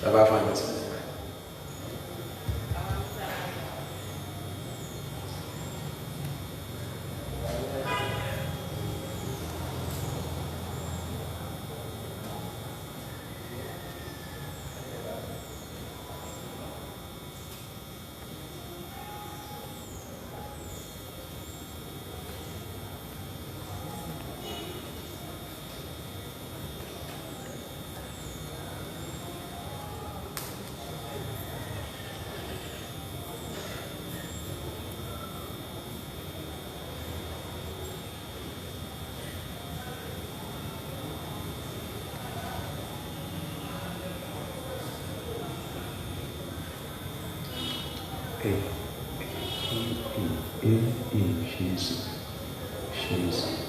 Ça va faire un petit peu. Jesus. Jesus.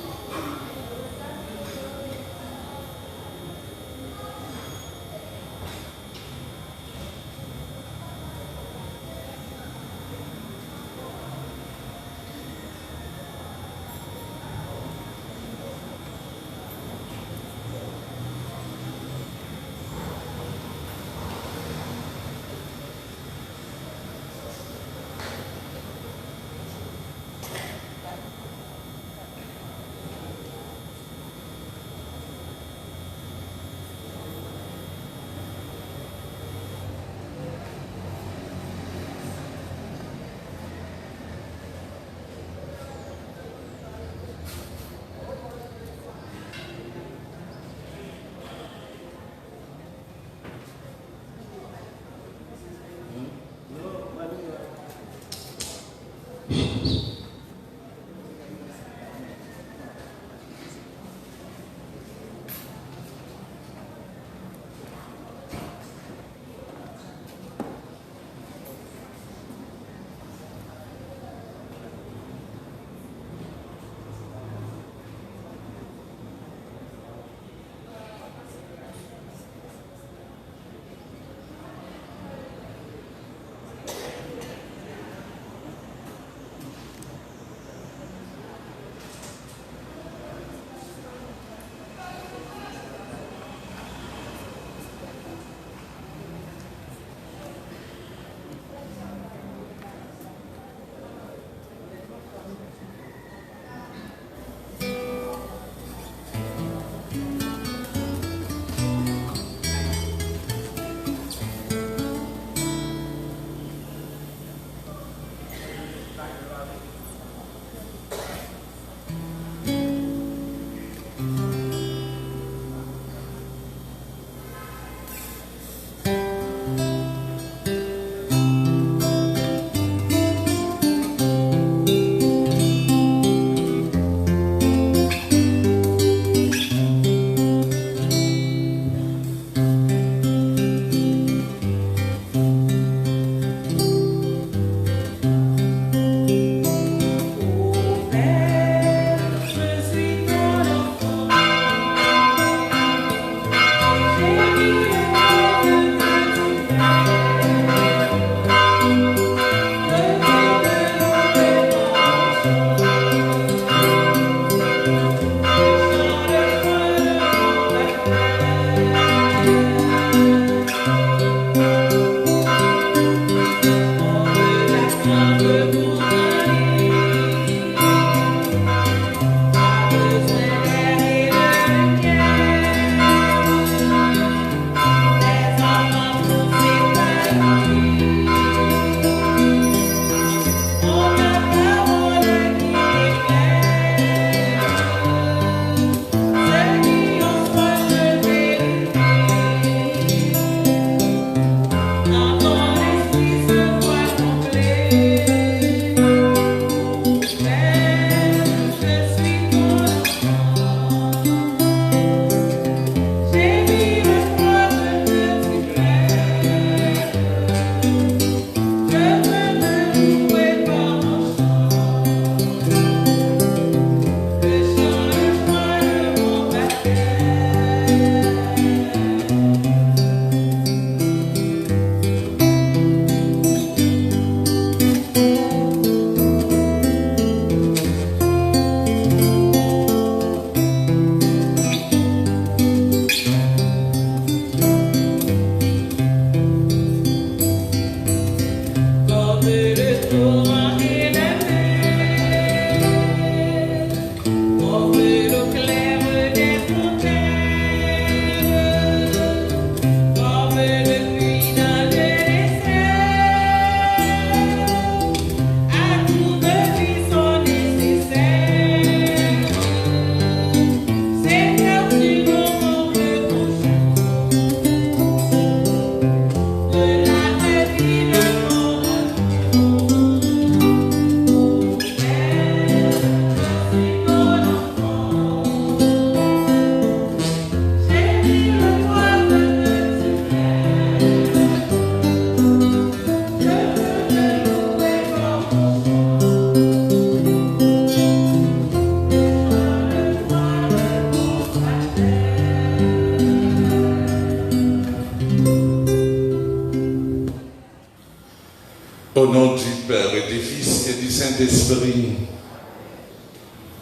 Au nom du Père et du Fils et du Saint-Esprit,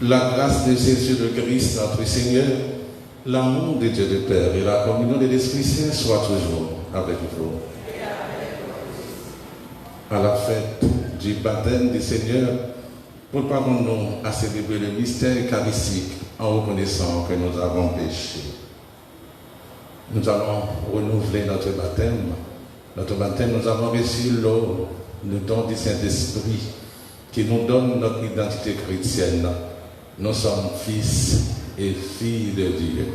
la grâce de Jésus le Christ, notre Seigneur, l'amour de Dieu le Père et la communion de l'Esprit Saint soient toujours avec vous. À la fête du baptême du Seigneur, préparons-nous à célébrer le mystère eucharistique en reconnaissant que nous avons péché. Nous allons renouveler notre baptême. Notre baptême, nous avons reçu l'eau, le don du Saint-Esprit qui nous donne notre identité chrétienne. Nous sommes fils et filles de Dieu.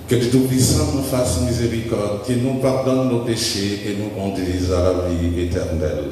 Que Dieu Tout-Puissant nous fasse miséricorde, qu'il nous pardonne nos péchés et nous conduise à la vie éternelle.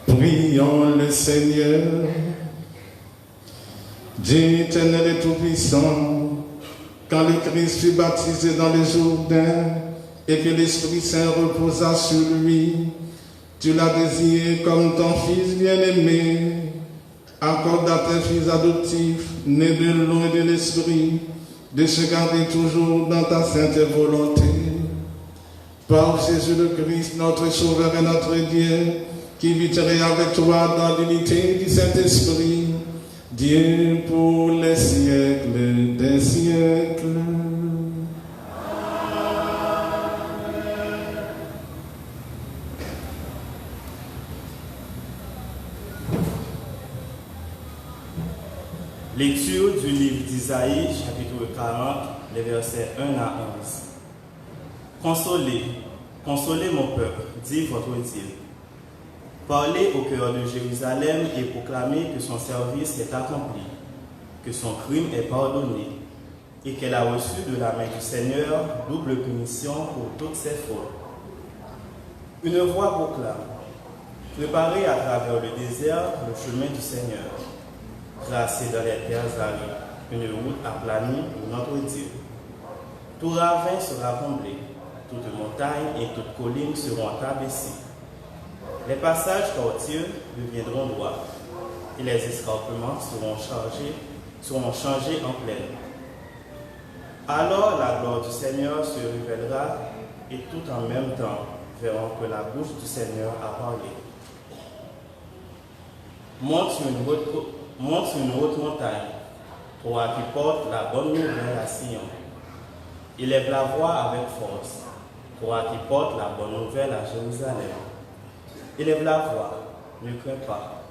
Prions le Seigneur, Dieu éternel et tout-puissant, quand le Christ fut baptisé dans les Jourdains et que l'Esprit Saint reposa sur lui, tu l'as désiré comme ton Fils bien-aimé. Accorde à tes fils adoptifs, nés de l'eau et de l'Esprit, de se garder toujours dans ta sainte volonté. Par Jésus le Christ, notre Sauveur et notre Dieu, qui viterait avec toi dans l'unité du Saint-Esprit, Dieu pour les siècles des siècles. Lecture du livre d'Isaïe, chapitre 40, les versets 1 à 11. Consolez, consolez mon peuple, dit votre Dieu. Parlez au cœur de Jérusalem et proclamez que son service est accompli, que son crime est pardonné, et qu'elle a reçu de la main du Seigneur double punition pour toutes ses fautes. Une voix proclame, préparez à travers le désert le chemin du Seigneur. Tracez dans les terres arides une route aplanie pour notre Dieu. Tout ravin sera comblé, toute montagne et toute colline seront abaissées. Les passages tortueux deviendront droits, et les escarpements seront changés en plaine. Alors la gloire du Seigneur se révélera, et tout en même temps verront que la bouche du Seigneur a parlé. Monte une haute montagne, toi qui portes la bonne nouvelle à Sion. Élève la voix avec force, toi qui portes la bonne nouvelle à Jérusalem. Élève la voix, ne crains pas.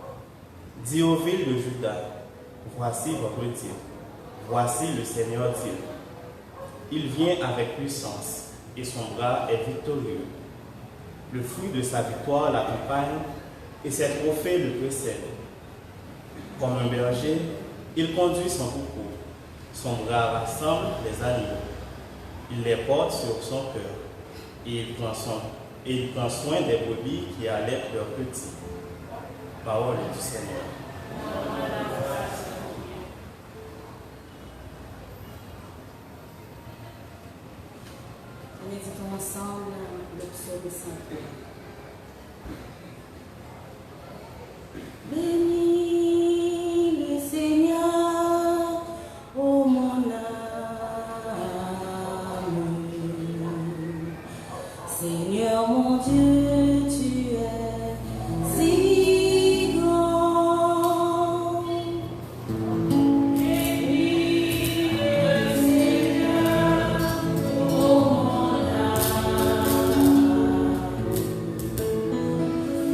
Dis aux villes de Juda, voici votre Dieu. Voici le Seigneur Dieu. Il vient avec puissance et son bras est victorieux. Le fruit de sa victoire l'accompagne et ses trophées le précèdent. Comme un berger, il conduit son troupeau. Son bras rassemble les animaux. Il les porte sur son cœur et il prend soin des brebis qui allaitent leurs petits. Parole du Seigneur. Méditons ensemble le psaume 101. Bénis le Seigneur, ô mon âme. Seigneur mon Dieu, tu es si grand. Bénis le Seigneur, ô mon âme.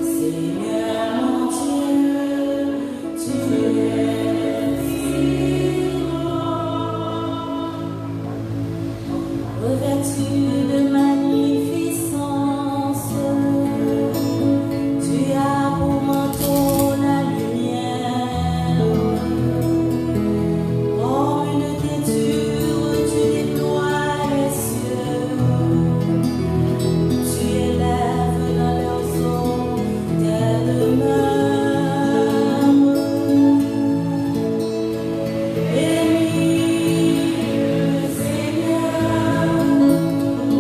Seigneur mon Dieu, tu es si grand. Revêtu de magnificence, tu as pour manteau la lumière. Comme une teinture, tu déploies les cieux. Tu élèves dans leurs eaux tes demeures. Bénis le Seigneur, ô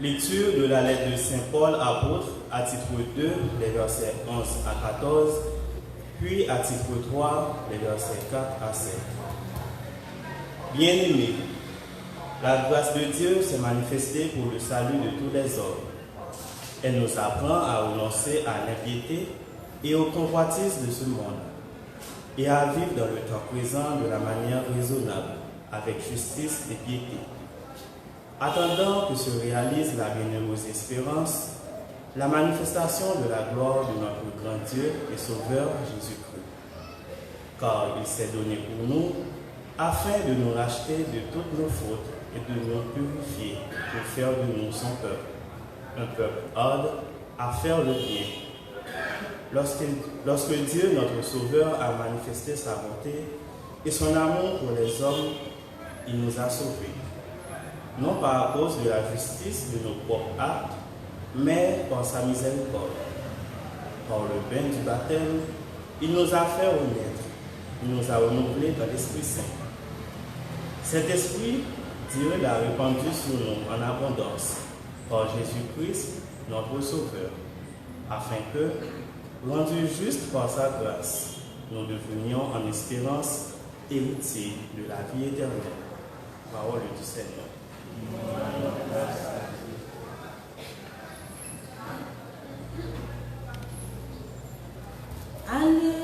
Lecture de la lettre de Saint Paul apôtre à titre 2, les versets 11 à 14, puis à titre 3, les versets 4 à 7. Bien-aimés, la grâce de Dieu s'est manifestée pour le salut de tous les hommes. Elle nous apprend à renoncer à l'impiété et aux convoitises de ce monde, et à vivre dans le temps présent de la manière raisonnable, avec justice et piété. Attendant que se réalise la bienheureuse espérance, la manifestation de la gloire de notre grand Dieu et Sauveur Jésus-Christ. Car il s'est donné pour nous, afin de nous racheter de toutes nos fautes et de nous purifier pour faire de nous son peuple, un peuple ardent à faire le bien. Lorsque Dieu, notre Sauveur, a manifesté sa bonté et son amour pour les hommes, il nous a sauvés. Non pas à cause de la justice de nos propres actes, mais par sa miséricorde. Par le bain du baptême, il nous a fait renaître, il nous a renouvelés dans l'Esprit Saint. Cet Esprit, Dieu l'a répandu sur nous en abondance, par Jésus-Christ, notre Sauveur, afin que, rendus justes par sa grâce, nous devenions en espérance héritiers de la vie éternelle. Parole du Seigneur. Alléluia,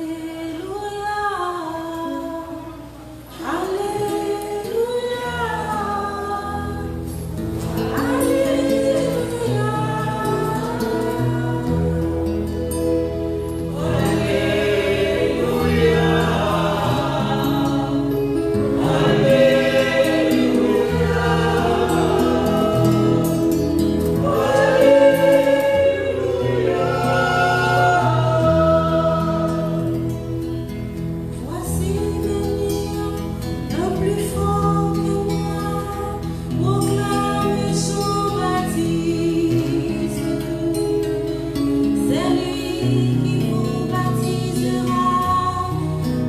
Alléluia, voici venir un plus fort que moi, proclamer son baptême. C'est lui qui vous baptisera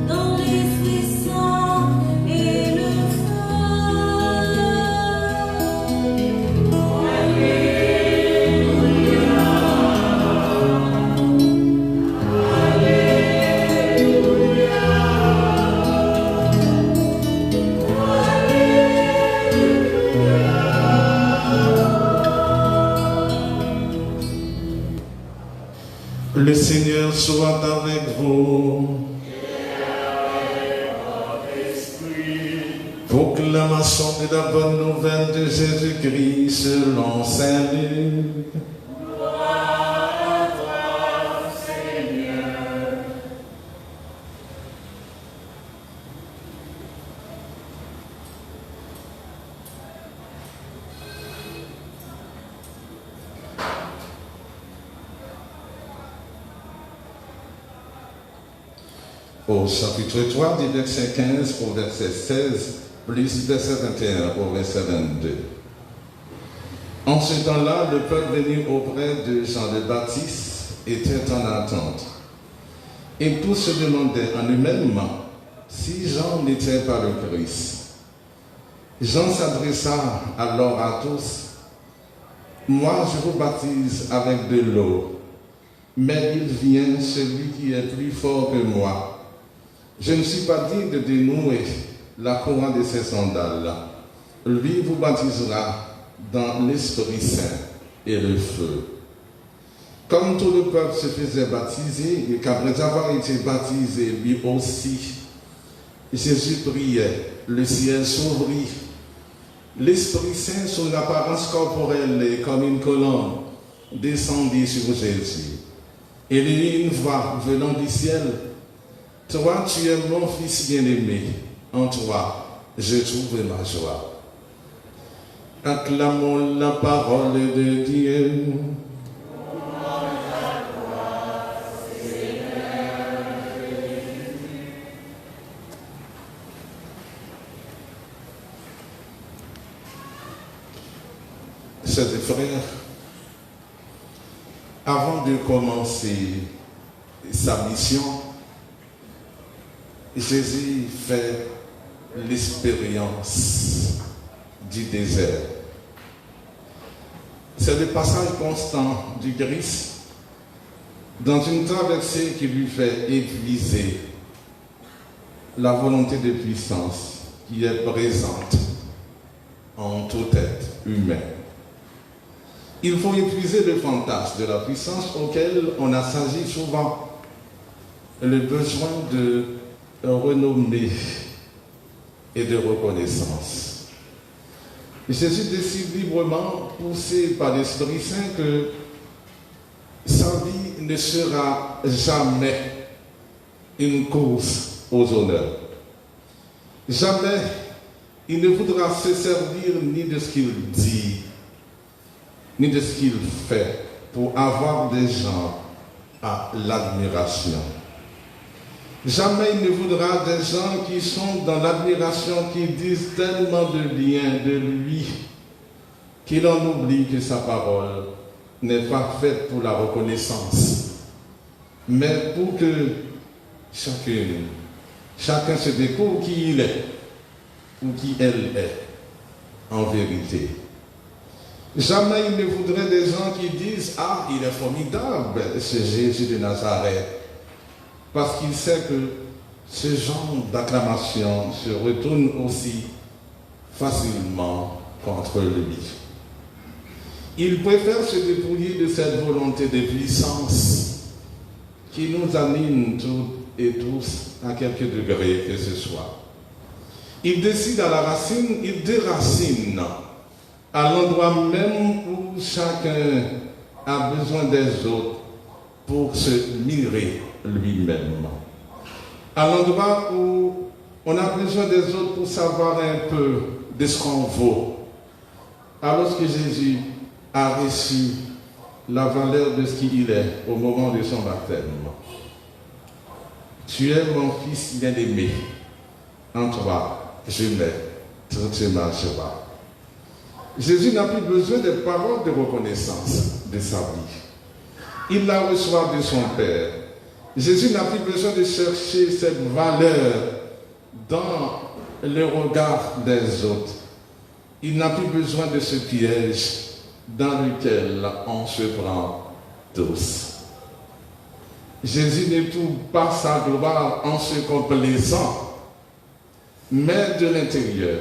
dans l'Esprit Saint et le Le Seigneur soit avec vous. Proclamation de la bonne nouvelle de Jésus-Christ selon Saint Luc. Au chapitre 3, du verset 15 au verset 16, plus verset 21 au verset 22. En ce temps-là, le peuple venu auprès de Jean le Baptiste était en attente. Et tous se demandaient en eux-mêmes si Jean n'était pas le Christ. Jean s'adressa alors à tous. Moi, je vous baptise avec de l'eau, mais il vient celui qui est plus fort que moi. Je ne suis pas digne de dénouer la couronne de ses sandales. Lui vous baptisera dans l'Esprit Saint et le feu. Comme tout le peuple se faisait baptiser, et qu'après avoir été baptisé, lui aussi, Jésus priait, le ciel s'ouvrit. L'Esprit Saint, sous une apparence corporelle et comme une colombe, descendit sur Jésus. Et il eut une voix venant du ciel. Toi, tu es mon fils bien-aimé. En toi, je trouve ma joie. Acclamons la parole de Dieu. Chers frères, avant de commencer sa mission, Jésus fait l'expérience du désert. c'est le passage constant du Christ dans une traversée qui lui fait épuiser la volonté de puissance qui est présente en tout être humain. Il faut épuiser le fantasme de la puissance auquel on associe souvent le besoin de renommée et de reconnaissance. Jésus décide librement, poussé par l'Esprit Saint, que sa vie ne sera jamais une course aux honneurs. Jamais il ne voudra se servir ni de ce qu'il dit, ni de ce qu'il fait pour avoir des gens à l'admiration. Jamais il ne voudra des gens qui sont dans l'admiration, qui disent tellement de bien de lui, qu'il en oublie que sa parole n'est pas faite pour la reconnaissance, mais pour que chacun se découvre qui il est, ou qui elle est, en vérité. Jamais il ne voudrait des gens qui disent « Ah, il est formidable, c'est Jésus de Nazareth », parce qu'il sait que ce genre d'acclamation se retourne aussi facilement contre lui. Il préfère se dépouiller de cette volonté de puissance qui nous anime toutes et tous à quelque degré que ce soit. Il décide à la racine, il déracine à l'endroit même où chacun a besoin des autres pour se mirer lui-même. À l'endroit où on a besoin des autres pour savoir un peu de ce qu'on vaut. Alors que Jésus a reçu la valeur de ce qu'il est au moment de son baptême. Tu es mon fils bien-aimé, en toi je mets toute ma joie. Jésus n'a plus besoin de paroles de reconnaissance de sa vie. Il la reçoit de son Père. Jésus n'a plus besoin de chercher cette valeur dans le regard des autres. Il n'a plus besoin de ce piège dans lequel on se prend tous. Jésus ne trouve pas sa gloire en se complaisant, mais de l'intérieur.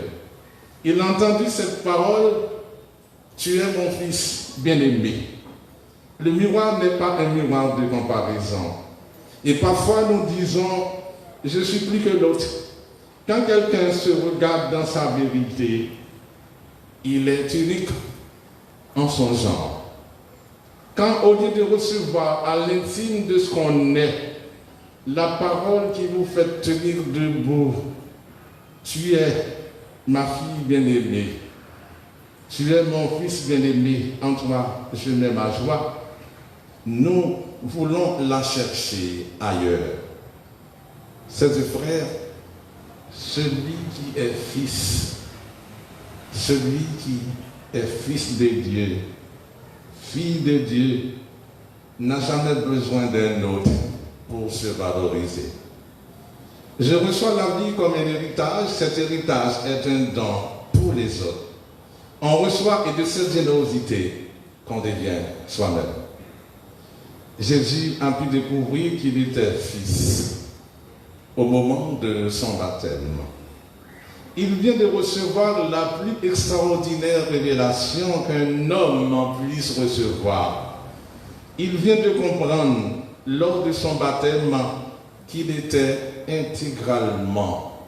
Il a entendu cette parole, tu es mon fils bien-aimé. Le miroir n'est pas un miroir de comparaison. Et parfois nous disons, je suis plus que l'autre. Quand quelqu'un se regarde dans sa vérité, il est unique en son genre. Quand au lieu de recevoir à l'intime de ce qu'on est, la parole qui vous fait tenir debout, tu es ma fille bien-aimée, tu es mon fils bien-aimé, en toi je mets ma joie, nous voulons la chercher ailleurs. Chers frères, celui qui est fils, celui qui est fils de Dieu, fille de Dieu, n'a jamais besoin d'un autre pour se valoriser. Je reçois la vie comme un héritage, cet héritage est un don pour les autres. On reçoit et de cette générosité qu'on devient soi-même. Jésus a pu découvrir qu'il était fils au moment de son baptême. Il vient de recevoir la plus extraordinaire révélation qu'un homme puisse recevoir. Il vient de comprendre lors de son baptême qu'il était intégralement,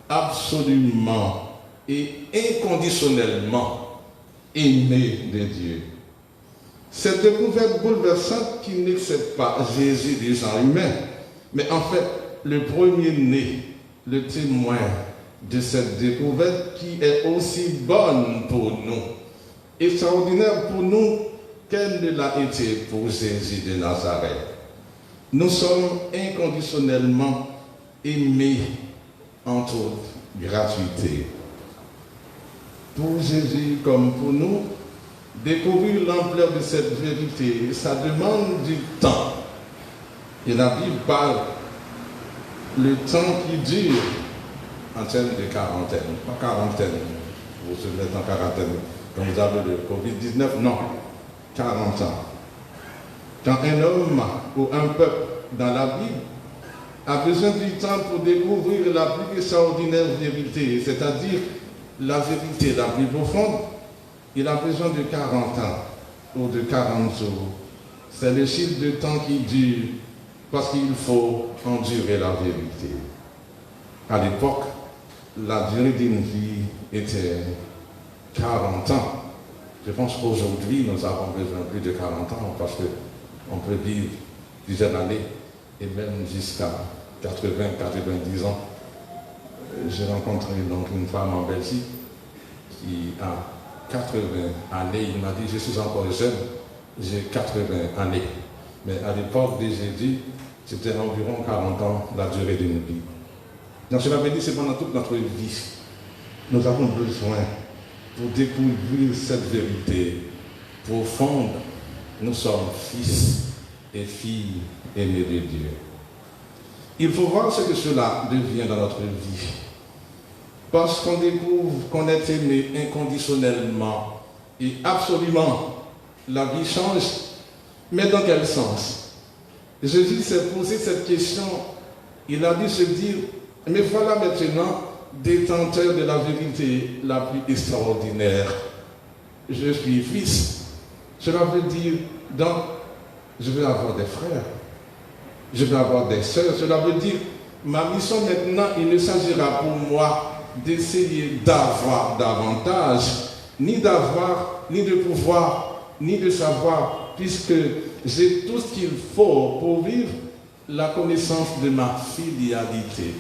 absolument et inconditionnellement aimé de Dieu. Cette découverte bouleversante qui n'excède pas Jésus des gens humains, mais en fait le premier-né, le témoin de cette découverte qui est aussi bonne pour nous, extraordinaire pour nous qu'elle ne l'a été pour Jésus de Nazareth. Nous sommes inconditionnellement aimés en toute gratuité. Pour Jésus comme pour nous, découvrir l'ampleur de cette vérité, ça demande du temps. Et la Bible parle le temps qui dure en termes de quarantaine. Pas quarantaine, vous se mettez en quarantaine quand vous avez le Covid-19, non. 40 ans. Quand un homme ou un peuple dans la Bible a besoin du temps pour découvrir la plus extraordinaire vérité, c'est-à-dire la vérité la plus profonde, il a besoin de 40 ans ou de 40 jours. C'est le chiffre de temps qui dure parce qu'il faut endurer la vérité. À l'époque, la durée d'une vie était 40 ans. Je pense qu'aujourd'hui, nous avons besoin de plus de 40 ans parce qu'on peut vivre plusieurs années et même jusqu'à 80, 90 ans. J'ai rencontré donc une femme en Belgique qui a 80 années. Il m'a dit, je suis encore jeune, j'ai 80 années. Mais à l'époque de Jésus, c'était environ 40 ans la durée d'une vie. Donc cela veut dire que c'est pendant toute notre vie. Nous avons besoin, pour découvrir cette vérité profonde, nous sommes fils et filles aimés de Dieu. Il faut voir ce que cela devient dans notre vie. Parce qu'on découvre qu'on est aimé inconditionnellement et absolument, la vie change. Mais dans quel sens? Jésus s'est posé cette question. Il a dû se dire, mais voilà maintenant détenteur de la vérité la plus extraordinaire. Je suis fils. Cela veut dire, donc, je vais avoir des frères. Je vais avoir des sœurs. Cela veut dire, ma mission maintenant, il ne s'agira pour moi d'essayer d'avoir davantage, ni d'avoir, ni de pouvoir, ni de savoir, puisque j'ai tout ce qu'il faut pour vivre la connaissance de ma filialité.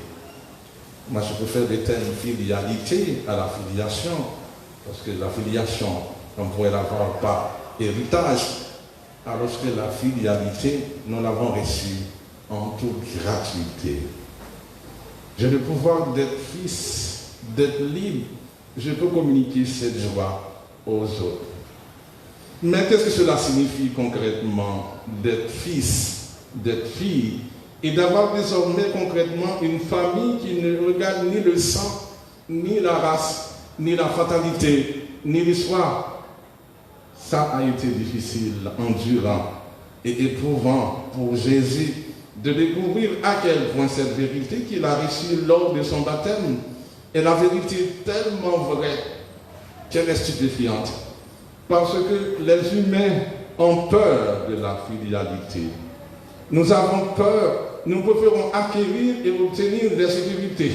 Moi, je préfère le terme filialité à la filiation, parce que la filiation, on pourrait l'avoir par héritage, alors que la filialité, nous l'avons reçue en toute gratuité. J'ai le pouvoir d'être fils, d'être libre. Je peux communiquer cette joie aux autres. Mais qu'est-ce que cela signifie concrètement d'être fils, d'être fille et d'avoir désormais concrètement une famille qui ne regarde ni le sang, ni la race, ni la fatalité, ni l'histoire? Ça a été difficile, endurant et éprouvant pour Jésus de découvrir à quel point cette vérité qu'il a reçue lors de son baptême est la vérité tellement vraie qu'elle est stupéfiante. Parce que les humains ont peur de la filialité. Nous avons peur, nous préférons acquérir et obtenir des sécurités.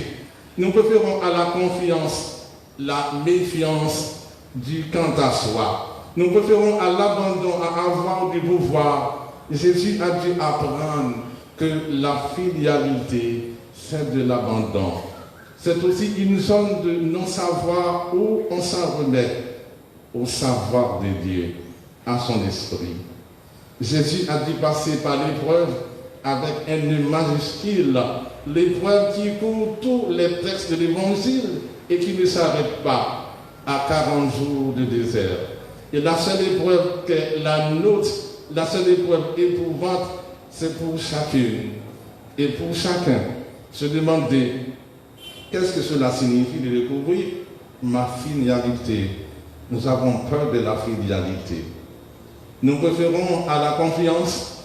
Nous préférons à la confiance, la méfiance du quant à soi. Nous préférons à l'abandon, à avoir du pouvoir. Jésus a dû apprendre que la filialité, c'est de l'abandon. C'est aussi une zone de non-savoir où on s'en remet au savoir de Dieu, à son esprit. Jésus a dû passer par l'épreuve avec un N majuscule, l'épreuve qui couvre tous les textes de l'Évangile et qui ne s'arrête pas à 40 jours de désert. Et la seule épreuve qu'est la nôtre, la seule épreuve éprouvante, c'est pour chacune et pour chacun se demander qu'est-ce que cela signifie de découvrir ma filialité. Nous avons peur de la filialité. Nous préférons à la confiance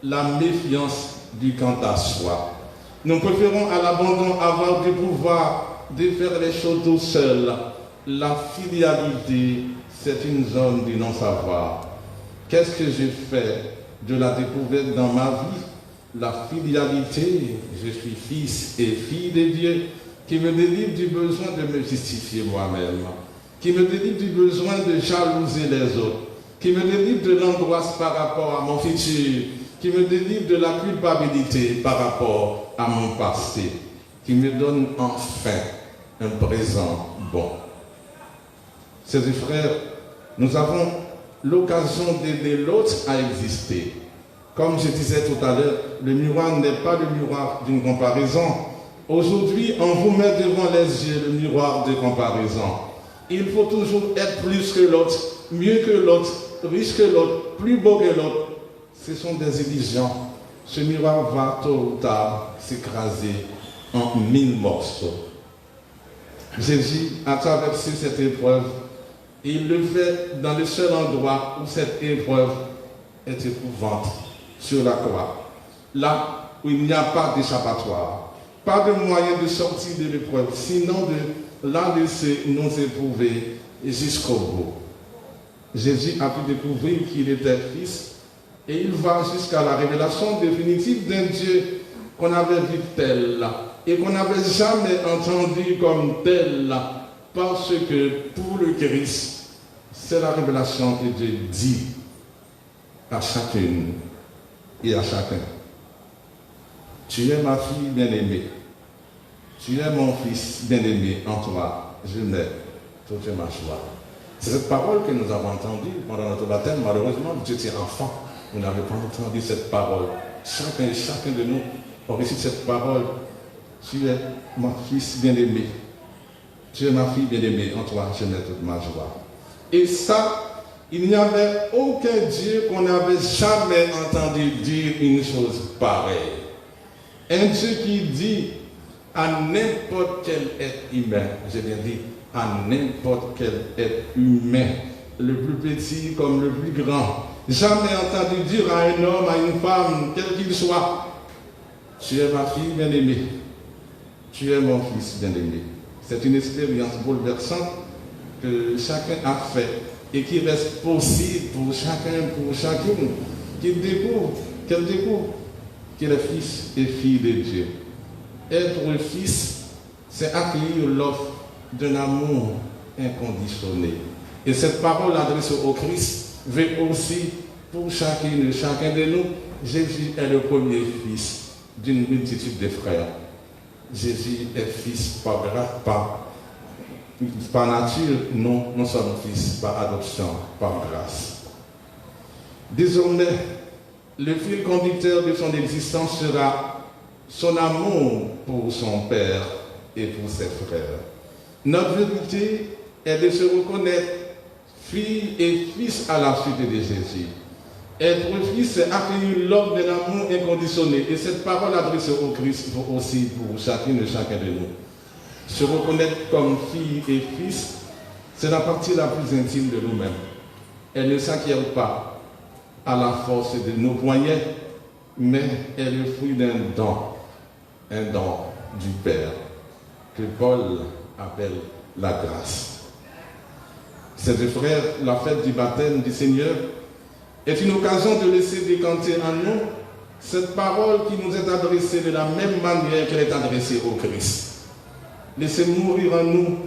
la méfiance du quant à soi. Nous préférons à l'abandon avoir du pouvoir de faire les choses tout seul. La filialité, c'est une zone du non-savoir. Qu'est-ce que j'ai fait de la découverte dans ma vie? La filialité, je suis fils et fille de Dieu, qui me délivre du besoin de me justifier moi-même, qui me délivre du besoin de jalouser les autres, qui me délivre de l'angoisse par rapport à mon futur, qui me délivre de la culpabilité par rapport à mon passé, qui me donne enfin un présent bon. Chers frères, nous avons l'occasion d'aider l'autre à exister. Comme je disais tout à l'heure, le miroir n'est pas le miroir d'une comparaison. Aujourd'hui, on vous met devant les yeux le miroir de comparaison. Il faut toujours être plus que l'autre, mieux que l'autre, riche que l'autre, plus beau que l'autre. Ce sont des illusions. Ce miroir va tôt ou tard s'écraser en 1000 morceaux. Jésus a traversé cette épreuve Et il le fait dans le seul endroit où cette épreuve est éprouvante, sur la croix. Là où il n'y a pas d'échappatoire, pas de moyen de sortir de l'épreuve, sinon de la laisser nous éprouver jusqu'au bout. Jésus a pu découvrir qu'il était Fils et il va jusqu'à la révélation définitive d'un Dieu qu'on avait vu tel et qu'on n'avait jamais entendu comme tel, parce que pour le Christ, c'est la révélation que Dieu dit à chacune et à chacun. Tu es ma fille bien-aimée, tu es mon fils bien-aimé, en toi je mets toute ma joie. C'est cette parole que nous avons entendue pendant notre baptême. Malheureusement, vous étiez enfant, vous n'avez pas entendu cette parole. Chacun et chacun de nous a reçu cette parole. Tu es mon fils bien-aimé, tu es ma fille bien-aimée, en toi je mets toute ma joie. Et ça, il n'y avait aucun Dieu qu'on n'avait jamais entendu dire une chose pareille. Un Dieu qui dit à n'importe quel être humain, j'ai bien dit, à n'importe quel être humain, le plus petit comme le plus grand, jamais entendu dire à un homme, à une femme, quel qu'il soit, tu es ma fille bien-aimée, tu es mon fils bien-aimé. C'est une expérience bouleversante que chacun a fait et qui reste possible pour chacun, pour chacune, qu'elle découvre qu'il est fils et fille de Dieu. Être fils, c'est accueillir l'offre d'un amour inconditionnel. Et cette parole adressée au Christ veut aussi pour chacune et chacun de nous. Jésus est le premier fils d'une multitude de frères. Jésus est fils par nature, non, nous sommes fils par adoption, par grâce. Désormais, le fil conducteur de son existence sera son amour pour son Père et pour ses frères. Notre vérité est de se reconnaître fille et fils à la suite de Jésus. Être fils, c'est accueillir l'ordre de l'amour inconditionnel. Et cette parole adressée au Christ vaut aussi pour chacune et chacun de nous. Se reconnaître comme fille et fils, c'est la partie la plus intime de nous-mêmes. Elle ne s'acquiert pas à la force de nos moyens, mais elle est le fruit d'un don du Père, que Paul appelle la grâce. Chers frères, la fête du baptême du Seigneur est une occasion de laisser décanter en nous cette parole qui nous est adressée de la même manière qu'elle est adressée au Christ. Laissez mourir en nous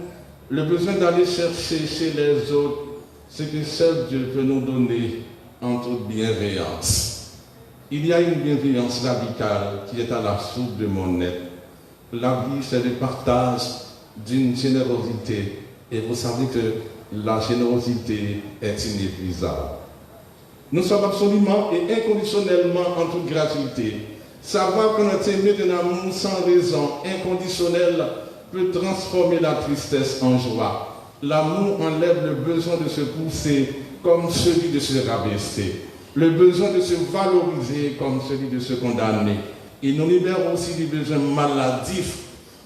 le besoin d'aller chercher chez les autres ce que seul Dieu peut nous donner en toute bienveillance. Il y a une bienveillance radicale qui est à la source de mon être. La vie, c'est le partage d'une générosité. Et vous savez que la générosité est inépuisable. Nous sommes absolument et inconditionnellement en toute gratuité. Savoir que notre aimé d'un amour sans raison, inconditionnel, peut transformer la tristesse en joie. L'amour enlève le besoin de se pousser comme celui de se rabaisser, le besoin de se valoriser comme celui de se condamner. Il nous libère aussi du besoin maladif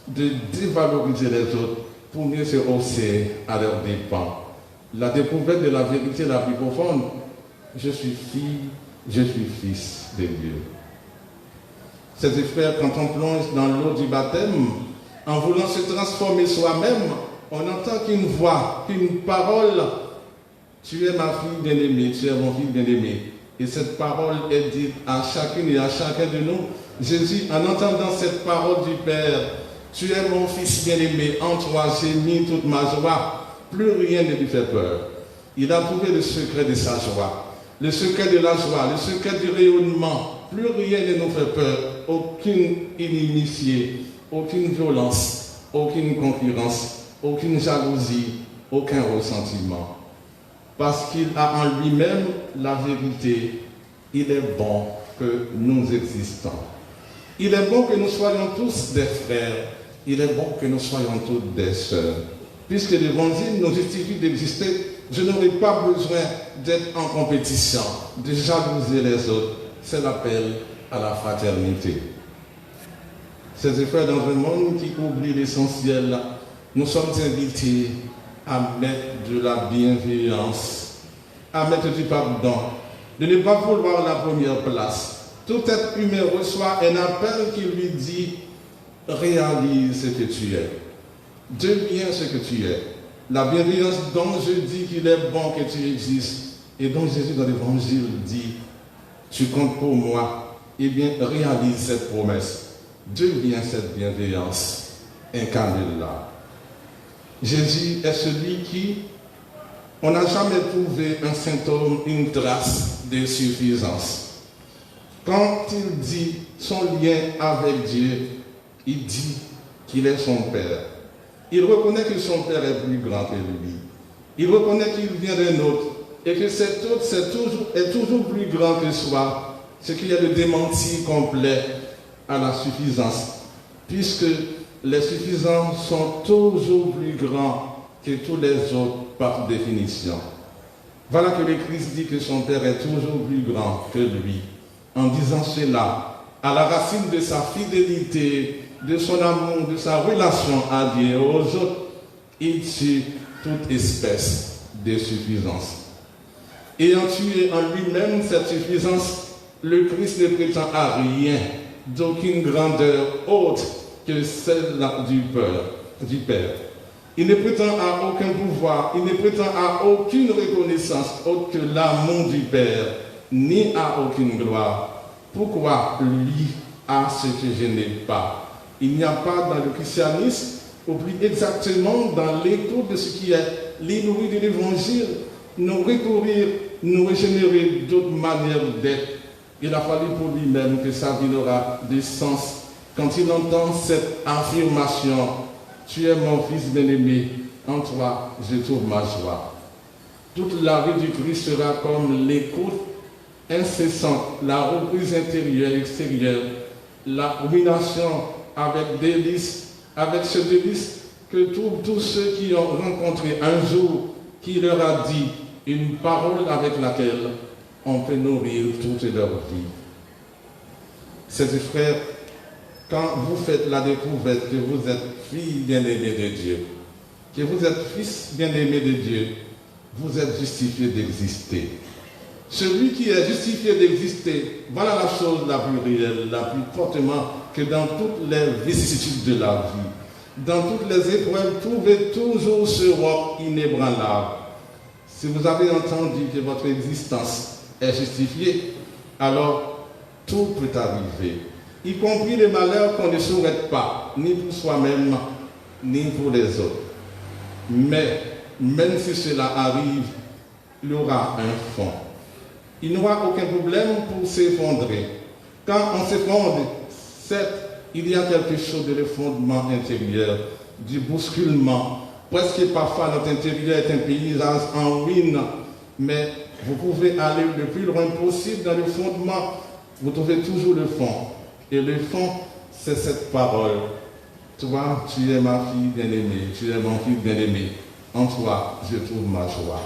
de dévaloriser les autres pour mieux se hausser à leurs dépens. La découverte de la vérité la plus profonde, je suis fille, je suis fils de Dieu. Chers frères, quand on plonge dans l'eau du baptême, en voulant se transformer soi-même, on entend qu'une voix, qu'une parole, tu es ma fille bien-aimée, tu es mon fils bien-aimé. Et cette parole est dite à chacune et à chacun de nous. Jésus, en entendant cette parole du Père, tu es mon fils bien-aimé, en toi j'ai mis toute ma joie, plus rien ne lui fait peur. Il a trouvé le secret de sa joie, le secret de la joie, le secret du rayonnement. Plus rien ne nous fait peur, aucune inimitié, aucune violence, aucune concurrence, aucune jalousie, aucun ressentiment. Parce qu'il a en lui-même la vérité, il est bon que nous existons. Il est bon que nous soyons tous des frères, il est bon que nous soyons toutes des sœurs. Puisque l'Évangile nous justifie d'exister, je n'aurai pas besoin d'être en compétition, de jalouser les autres. C'est l'appel à la fraternité. Ces frères, dans un monde qui oublie l'essentiel, nous sommes invités à mettre de la bienveillance, à mettre du pardon, de ne pas vouloir la première place. Tout être humain reçoit un appel qui lui dit « réalise ce que tu es, deviens ce que tu es ». La bienveillance dont je dis qu'il est bon que tu existes et dont Jésus dans l'Évangile dit « tu comptes pour moi », eh bien réalise cette promesse, deviens cette bienveillance, incarne-la. Jésus est celui qui, on n'a jamais trouvé un symptôme, une trace de suffisance. Quand il dit son lien avec Dieu, il dit qu'il est son Père. Il reconnaît que son Père est plus grand que lui. Il reconnaît qu'il vient d'un autre et que cet autre est toujours plus grand que soi, ce qui est le démenti complet à la suffisance, puisque les suffisants sont toujours plus grands que tous les autres par définition. Voilà que le Christ dit que son Père est toujours plus grand que lui. En disant cela, à la racine de sa fidélité, de son amour, de sa relation à Dieu et aux autres, il tue toute espèce de suffisance. Ayant tué en lui-même cette suffisance, le Christ ne prétend à rien d'aucune grandeur autre que celle du Père. Il ne prétend à aucun pouvoir, il ne prétend à aucune reconnaissance autre que l'amour du Père, ni à aucune gloire. Pourquoi lui a ce que je n'ai pas? Il n'y a pas dans le christianisme, ou plus exactement dans l'écho de ce qui est l'inouï de l'Évangile, nous recourir, nous régénérer d'autres manières d'être. Il a fallu pour lui-même que sa vie aura du sens quand il entend cette affirmation « Tu es mon fils bien-aimé, en toi je trouve ma joie ». Toute la vie du Christ sera comme l'écoute incessante, la reprise intérieure et extérieure, la rumination avec délice, avec ce délice que tous ceux qui ont rencontré un jour, qui leur a dit une parole avec laquelle on peut nourrir toute leur vie. Chers frères, quand vous faites la découverte que vous êtes fille bien-aimée de Dieu, que vous êtes fils bien-aimé de Dieu, vous êtes justifié d'exister. Celui qui est justifié d'exister, voilà la chose la plus réelle, la plus fortement que dans toutes les vicissitudes de la vie. Dans toutes les épreuves, trouvez toujours ce roc inébranlable. Si vous avez entendu que votre existence est justifiée, alors tout peut arriver, y compris les malheurs qu'on ne souhaite pas, ni pour soi-même, ni pour les autres. Mais, même si cela arrive, il y aura un fond. Il n'y aura aucun problème pour s'effondrer. Quand on s'effondre, certes, il y a quelque chose de l'effondrement intérieur, du bousculement. Presque parfois, notre intérieur est un paysage en ruine, mais vous pouvez aller le plus loin possible dans le fondement. Vous trouvez toujours le fond. Et le fond, c'est cette parole. Toi, tu es ma fille bien-aimée, tu es mon fils bien-aimé. En toi, je trouve ma joie.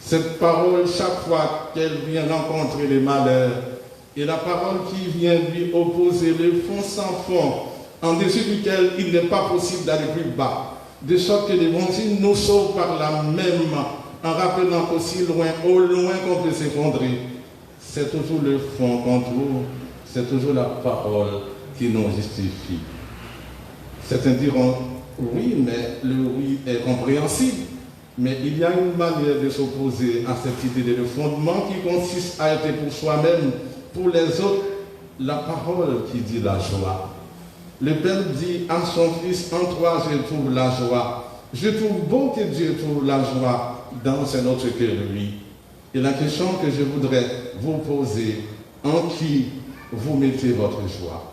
Cette parole, chaque fois qu'elle vient rencontrer les malheurs, et la parole qui vient lui opposer le fond sans fond, en dessus duquel il n'est pas possible d'aller plus bas, de sorte que l'Évangile nous sauve par la même, en rappelant qu'aussi loin, au loin qu'on peut s'effondrer, c'est toujours le fond qu'on trouve, c'est toujours la parole qui nous justifie. Certains diront, oui, mais le oui est compréhensible. Mais il y a une manière de s'opposer à cette idée de fondement qui consiste à être pour soi-même, pour les autres, la parole qui dit la joie. Le Père dit à son Fils, en toi je trouve la joie. Je trouve beau que Dieu trouve la joie dans notre cœur, lui. Et la question que je voudrais vous poser, en qui vous mettez votre joie?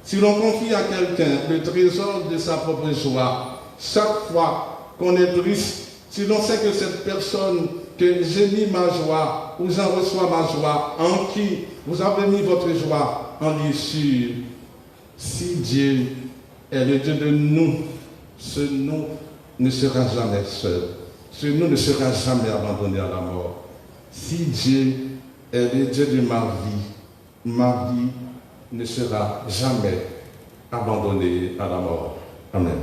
Si l'on confie à quelqu'un le trésor de sa propre joie, chaque fois qu'on est triste, si l'on sait que cette personne, que j'ai mis ma joie, ou j'en reçois ma joie, en qui vous avez mis votre joie, en l'issue, si Dieu est le Dieu de nous, ce nous ne sera jamais seul. Ce nous ne sera jamais abandonné à la mort. Si Dieu est le Dieu de ma vie ne sera jamais abandonnée à la mort. Amen.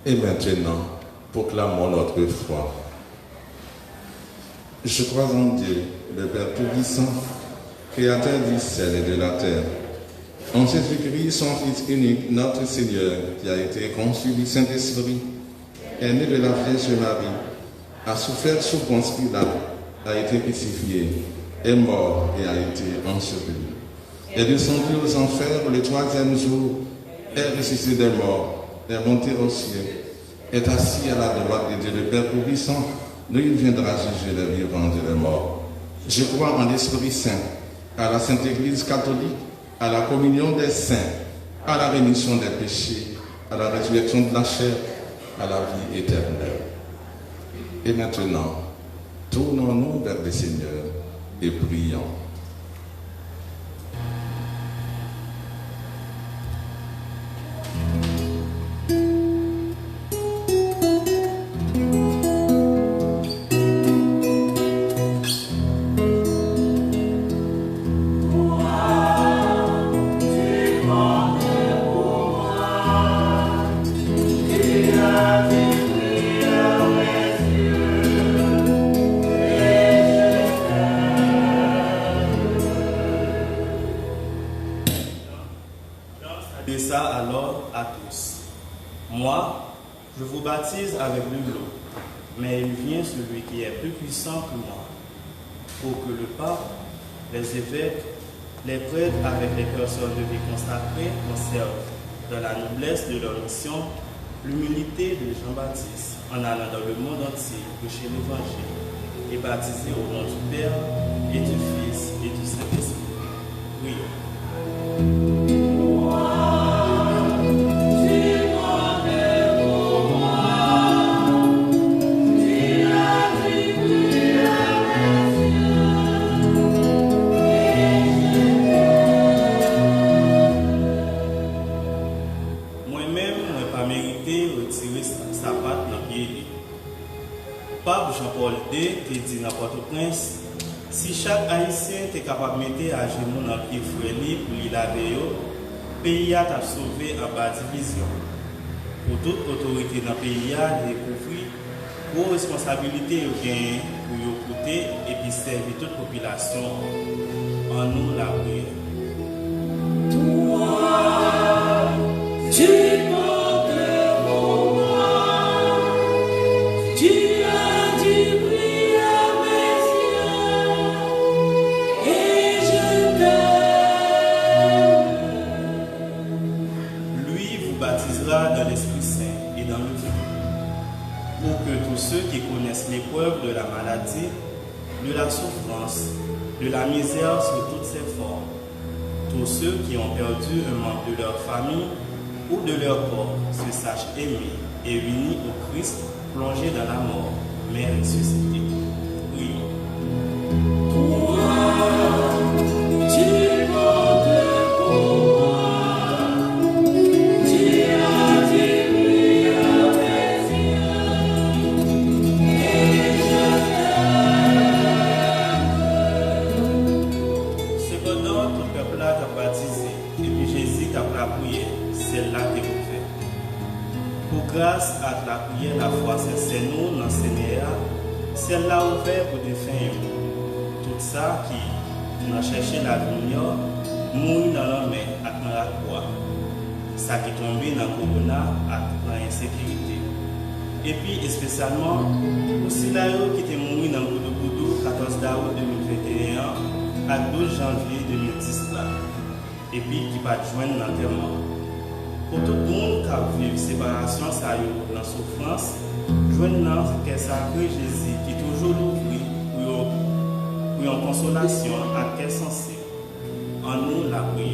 et maintenant, proclamons notre foi. Je crois en Dieu, le Père Tout-Puissant, Créateur du ciel et de la terre, en Jésus-Christ, son Fils unique, notre Seigneur, qui a été conçu du Saint-Esprit, est né de la Vierge Marie, a souffert sous Ponce Pilate, a été crucifié, est mort et a été enseveli. Est descendu aux enfers le troisième jour, est ressuscité des morts, est monté au ciel, est assis à la droite de Dieu le Père Tout-Puissant, d'où il viendra juger les vivants et les morts. Je crois en l'Esprit Saint, à la Sainte Église catholique, à la communion des saints, à la rémission des péchés, à la résurrection de la chair, à la vie éternelle. Et maintenant, tournons-nous vers le Seigneur et prions. Je vous baptise avec l'eau, mais il vient celui qui est plus puissant que moi, pour que le pape, les évêques, les prêtres avec les personnes de vie consacrées conservent dans la noblesse de leur mission l'humilité de Jean-Baptiste en allant dans le monde entier prêcher l'évangile et baptiser au nom du Père et du Fils et du Saint-Esprit. Prions. Pape Jean-Paul II qui dit dans Port-au-Prince, si chaque Haïtien était capable de mettre à genoux dans le pied frêle pour lui laver, le pays a sauvé en bas division. Pour toute autorité dans le pays, a découvert vos responsabilités pour écouter et puis servir toute population en nous la prière. Toi, tu dans l'Esprit Saint et dans le feu, pour que tous ceux qui connaissent l'épreuve de la maladie, de la souffrance, de la misère sous toutes ses formes, tous ceux qui ont perdu un membre de leur famille ou de leur corps se sachent aimés et unis au Christ, plongés dans la mort, mais ressuscités. Prions. Grâce à la prière, la foi, c'est nous, dans le Seigneur, celle-là ouverte pour définir tout ça qui nous cherché la lumière, mourir dans la main, dans la croix. Ça qui tombé dans le corona, dans l'insécurité. Et puis, spécialement, aussi là qui était mort dans le Goudou, 14 août 2021 à 12 janvier 2010. Et puis, qui va joindre l'enterrement. Pour tout le monde qui vit séparation, ça y est, dans la souffrance, joignant que sacré Jésus qui toujours ouvert pour une consolation à quel sens en nous la prière.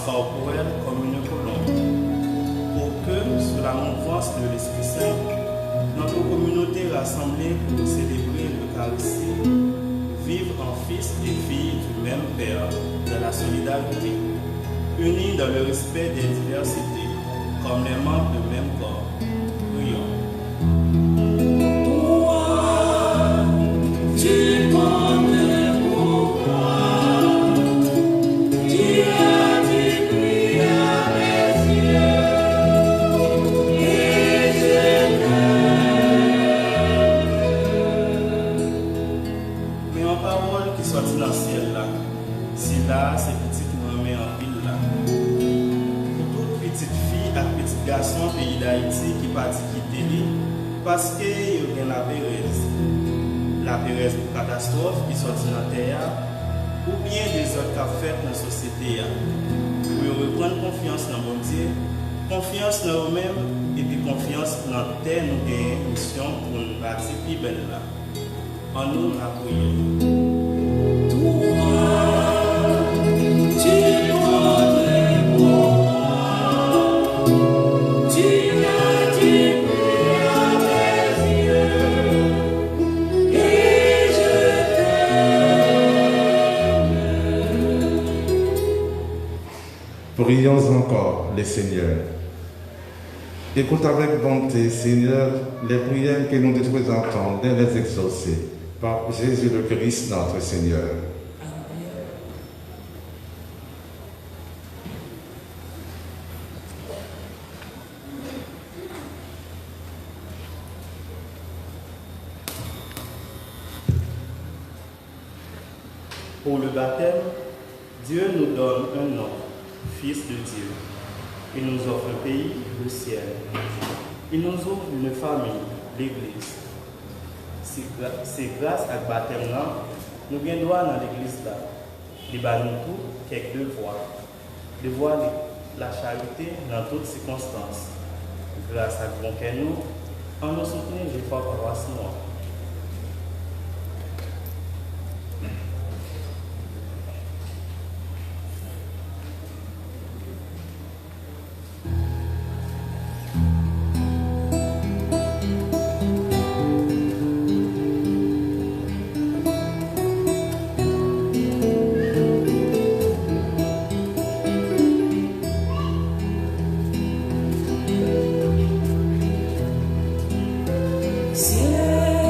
Corporelle comme une colombe, pour que, sous la mouvance de l'Esprit Saint, notre communauté rassemblée pour célébrer l'Eucharistie vivre en fils et filles du même Père, dans la solidarité, unis dans le respect des diversités, comme les membres du même corps. Prions. Ces petites nommées en ville là. Pour toute petite fille et petit garçon pays d'Haïti qui partit quitter l'île parce que il y a la Pérez. La Pérez pour catastrophe qui sortit dans la terre ou bien des autres qu'a fait dans la société. Pour reprendre confiance dans mon Dieu, confiance dans nous-mêmes et puis confiance dans la terre, nous avons une mission pour nous bâtir plus belle là. En nous, la prière. Prions encore les Seigneurs. Écoute avec bonté, Seigneur, les prières que nous te présentons de les exaucer par Jésus le Christ, notre Seigneur. Pour le baptême, Dieu nous donne un nom, Fils de Dieu. Il nous offre un pays, le ciel. Il nous ouvre une famille, l'Église. C'est grâce à ce baptême-là, nous avons droit dans l'Église là. Il va nous tous quelques devoirs. Devoir la charité dans toutes circonstances. Grâce à ce bon que nous, en nous soutenir, je crois paroisse noire. Ciel.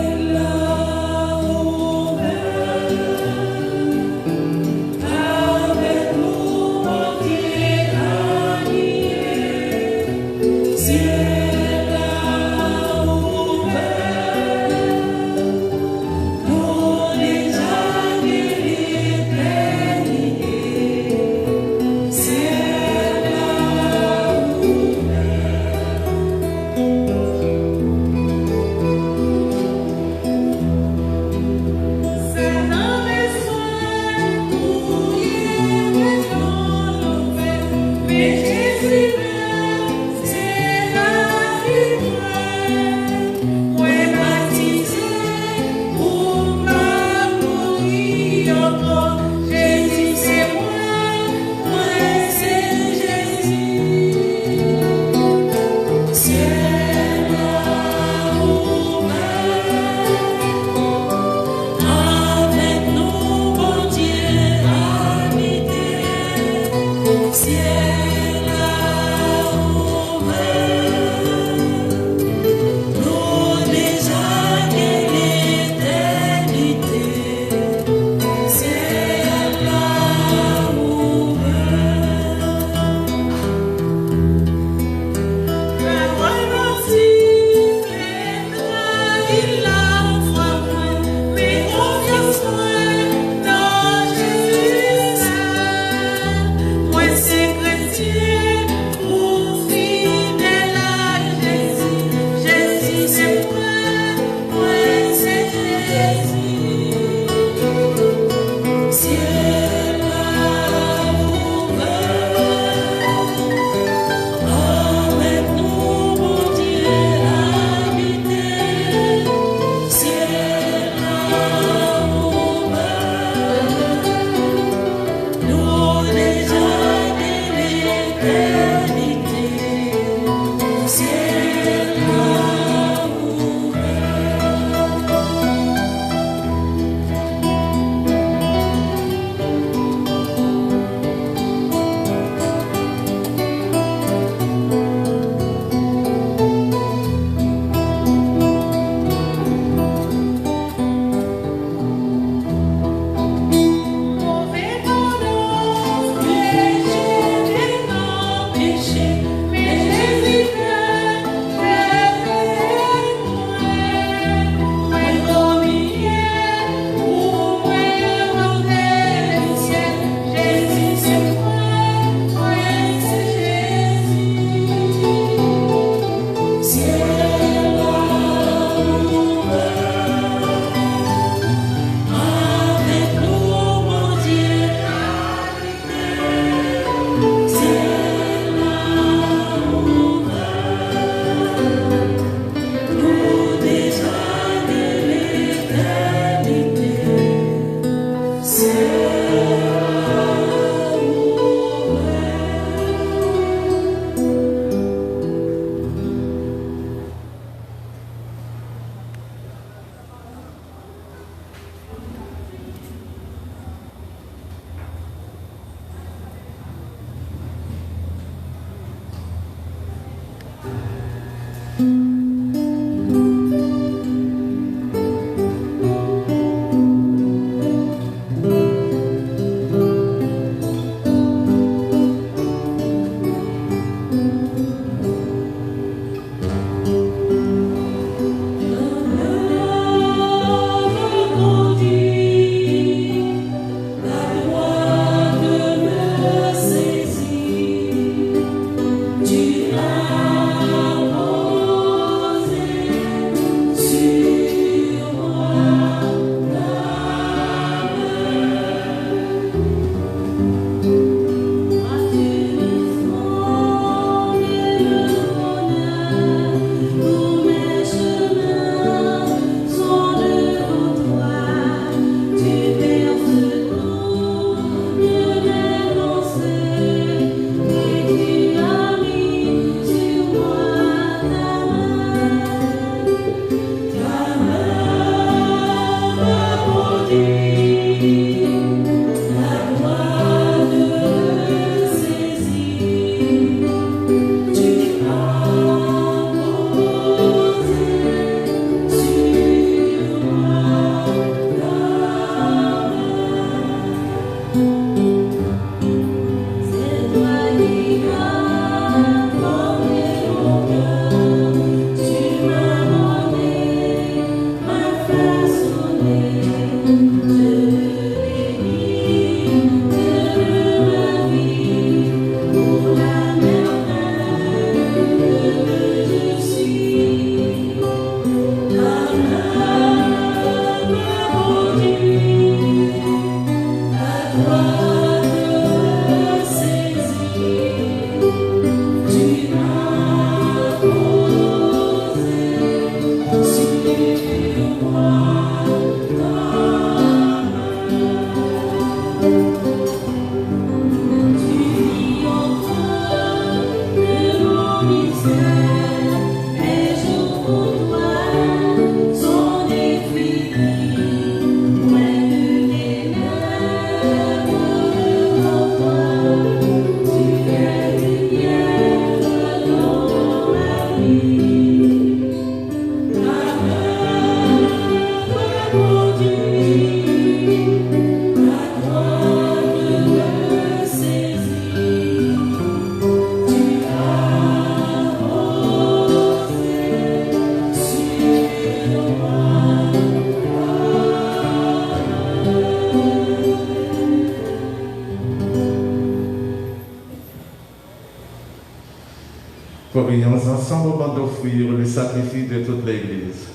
glorieux ensemble au moment d'offrir le sacrifice de toute l'Église.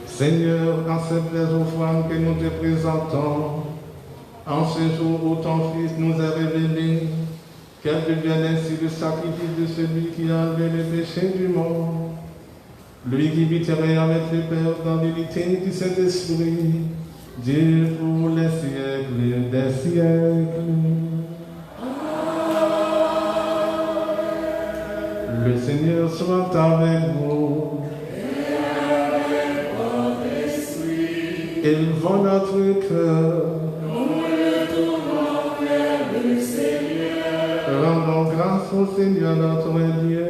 Seigneur, en cette offrande que nous te présentons, en ce jour où ton Fils nous a révélé, qu'elle devienne ainsi le sacrifice de celui qui a enlevé les péchés du monde, lui qui habiterait avec le Père dans l'unité du Saint-Esprit, Dieu pour les siècles des siècles. Le Seigneur soit avec vous. Élevons notre cœur. Rendons grâce au Seigneur notre Dieu.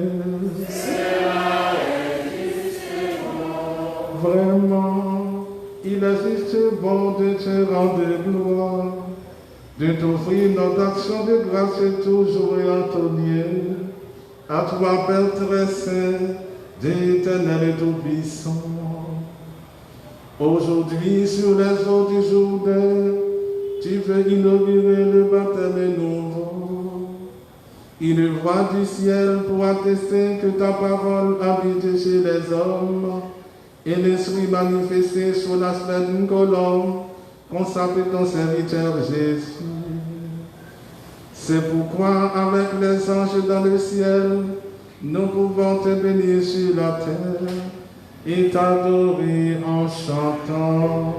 Vraiment, il est juste bon de te rendre gloire, de t'offrir notre action de grâce toujours et en ton Dieu. À toi, Père très saint, d'éternel et tout-puissant. Aujourd'hui, sur les eaux du Jourdain, tu veux inaugurer le baptême nouveau. Une voix du ciel pour attester que ta parole habite chez les hommes et l'esprit manifesté sur l'aspect d'une colombe consacre ton serviteur Jésus. C'est pourquoi, avec les anges dans le ciel, nous pouvons te bénir sur la terre et t'adorer en chantant.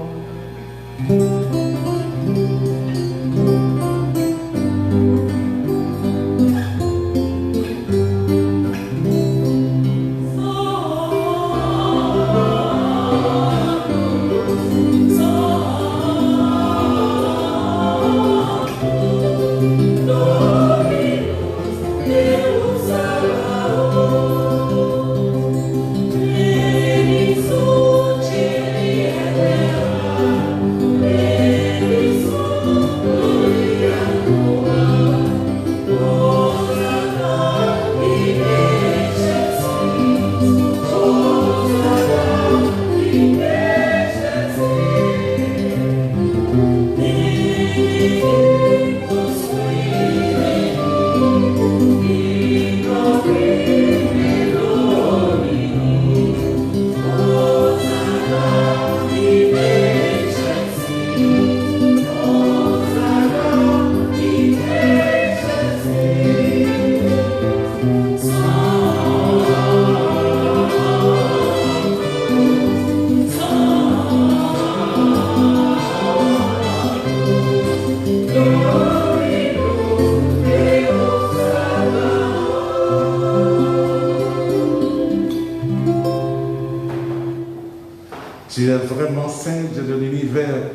Tu es vraiment saint de l'univers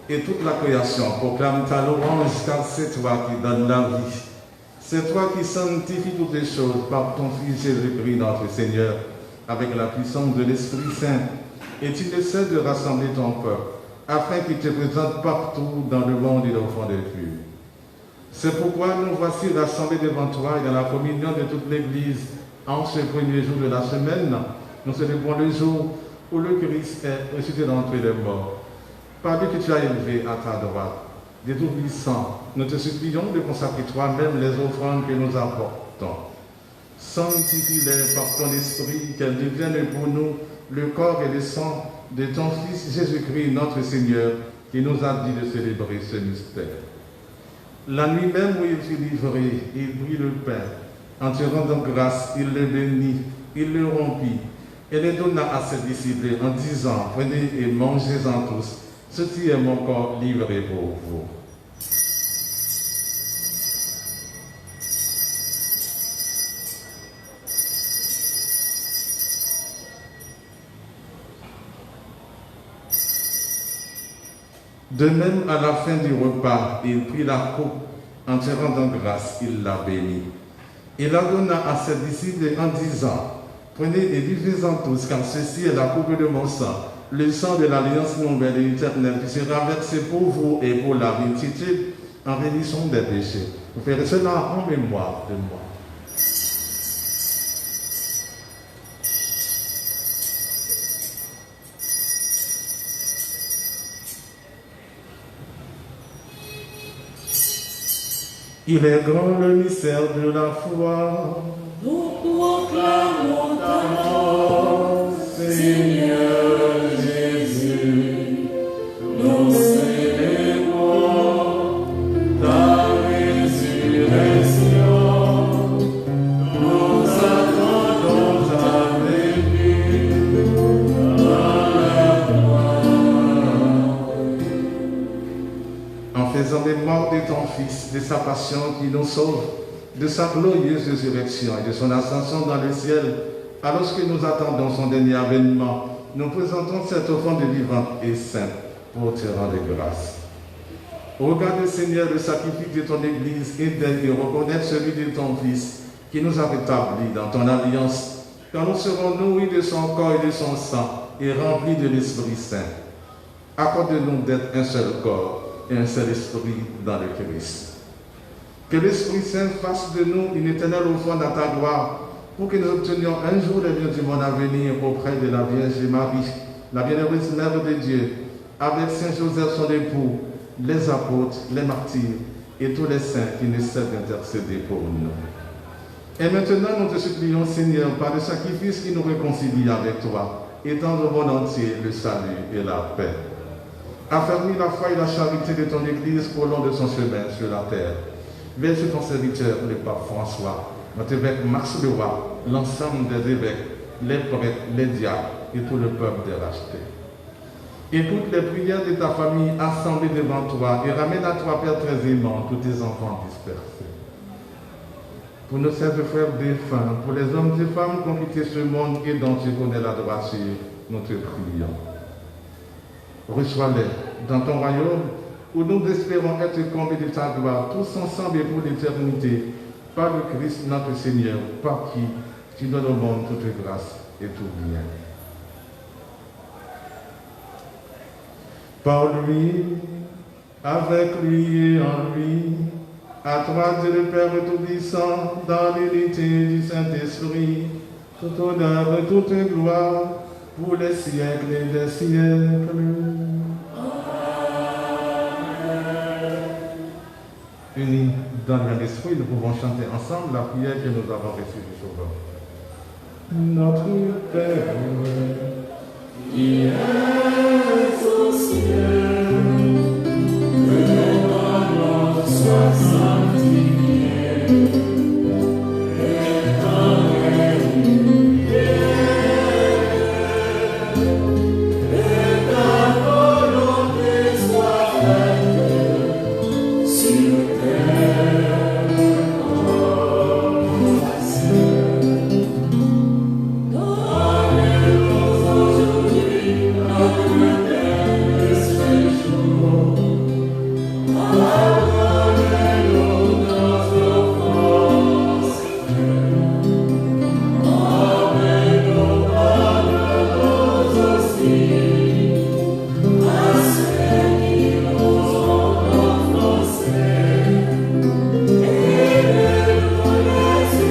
et toute la création proclame ta louange car c'est toi qui donnes la vie. C'est toi qui sanctifies toutes les choses par ton Fils Jésus-Christ notre Seigneur avec la puissance de l'Esprit Saint. Et tu décides de rassembler ton peuple afin qu'il te présente partout dans le monde et au fond des puits. C'est pourquoi nous voici rassemblés devant toi et dans la communion de toute l'Église en ce premier jour de la semaine. Nous célébrons le jour où le Christ est ressuscité d'entre les morts. Par Dieu que tu as élevé à ta droite, des tout-puissants, nous te supplions de consacrer toi-même les offrandes que nous apportons. Sanctifie-les par ton esprit, qu'elles deviennent pour nous le corps et le sang de ton Fils Jésus-Christ, notre Seigneur, qui nous a dit de célébrer ce mystère. La nuit même où il fut livré, il prit le pain. En te rendant grâce, il le bénit, il le rompit, et le donna à ses disciples en disant, prenez et mangez-en tous, ceci est mon corps livré pour vous. De même, à la fin du repas, il prit la coupe, en te rendant grâce, il la bénit. Il la donna à ses disciples en disant, prenez et buvez-en tous, car ceci est la coupe de mon sang, le sang de l'alliance nouvelle et éternelle qui sera versé pour vous et pour la multitude en rémission des péchés. Vous ferez cela en mémoire de moi. Il est grand le mystère de la foi. Nous proclamons ta mort, Seigneur Jésus, nous célébrons ta résurrection. Nous attendons ta venue dans la gloire. En faisant mémoire de ton Fils, de sa passion qui nous sauve, de sa glorieuse résurrection et de son ascension dans le ciel, alors que nous attendons son dernier avènement, nous présentons cette offrande vivante et sainte pour te rendre grâce. Regarde, Seigneur, le sacrifice de ton Église et d'aide et reconnaître celui de ton Fils qui nous a rétablis dans ton alliance, quand nous serons nourris de son corps et de son sang et remplis de l'Esprit Saint. Accorde-nous d'être un seul corps et un seul esprit dans le Christ. Que l'Esprit Saint fasse de nous une éternelle offrande à ta gloire, pour que nous obtenions un jour les biens du monde à venir auprès de la Vierge Marie, la bienheureuse Mère de Dieu, avec Saint Joseph son époux, les apôtres, les martyrs et tous les saints qui ne cessent d'intercéder pour nous. Et maintenant, nous te supplions, Seigneur, par le sacrifice qui nous réconcilie avec toi, étendre au monde entier le salut et la paix. Affermis la foi et la charité de ton Église au long de son chemin sur la terre. Veille sur ton serviteur, le pape François, notre évêque Max Leroy, l'ensemble des évêques, les prêtres, les diacres et tout le peuple des rachetés. Écoute les prières de ta famille assemblée devant toi et ramène à toi, Père très aimant, tous tes enfants dispersés. Pour nos chers frères défunts, pour les hommes et femmes qui ont quitté ce monde et dont tu connais la droiture, nous te prions. Reçois-les dans ton royaume où nous espérons être comblés de ta gloire, tous ensemble et pour l'éternité, par le Christ notre Seigneur, par qui tu donnes au monde toute grâce et tout bien. Par lui, avec lui et en lui, à toi Dieu le Père Tout-Puissant, dans l'unité du Saint-Esprit, toute honneur et toute gloire, pour les siècles des siècles. Unis dans l'esprit, nous pouvons chanter ensemble la prière que nous avons reçue du Sauveur. Notre Père, qui es aux cieux, que ton nom soit sanctifié, et ton règne vienne, et ta volonté soit faite sur terre comme au ciel. Donne-nous aujourd'hui notre pain de ce jour. Pardonne-nous nos offenses, comme nous pardonnons aussi à ceux qui nous ont offensés. Et ne nous laisse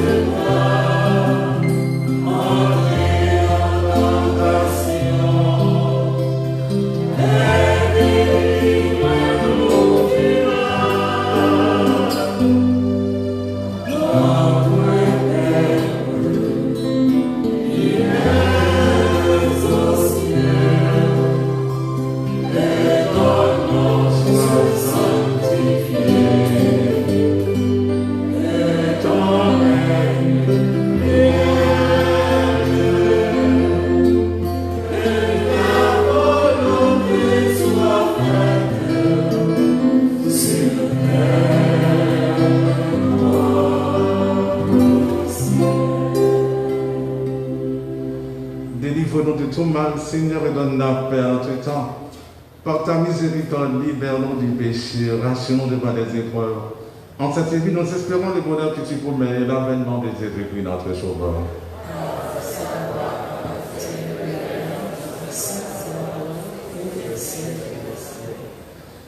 pas entrer en tentation, mais délivre-nous du mal. Notre Père, qui es aux cieux, que ton nom soit sanctifié, que ton règne vienne, que ta volonté soit faite sur terre comme au ciel. Délivre-nous de tout mal, Seigneur, et donne la paix en tout temps. Par ta miséricorde, libère-nous du péché, rassure-nous devant les épreuves. En cette vie, nous espérons le bonheur que tu promets et l'avènement de Jésus-Christ, notre Sauveur.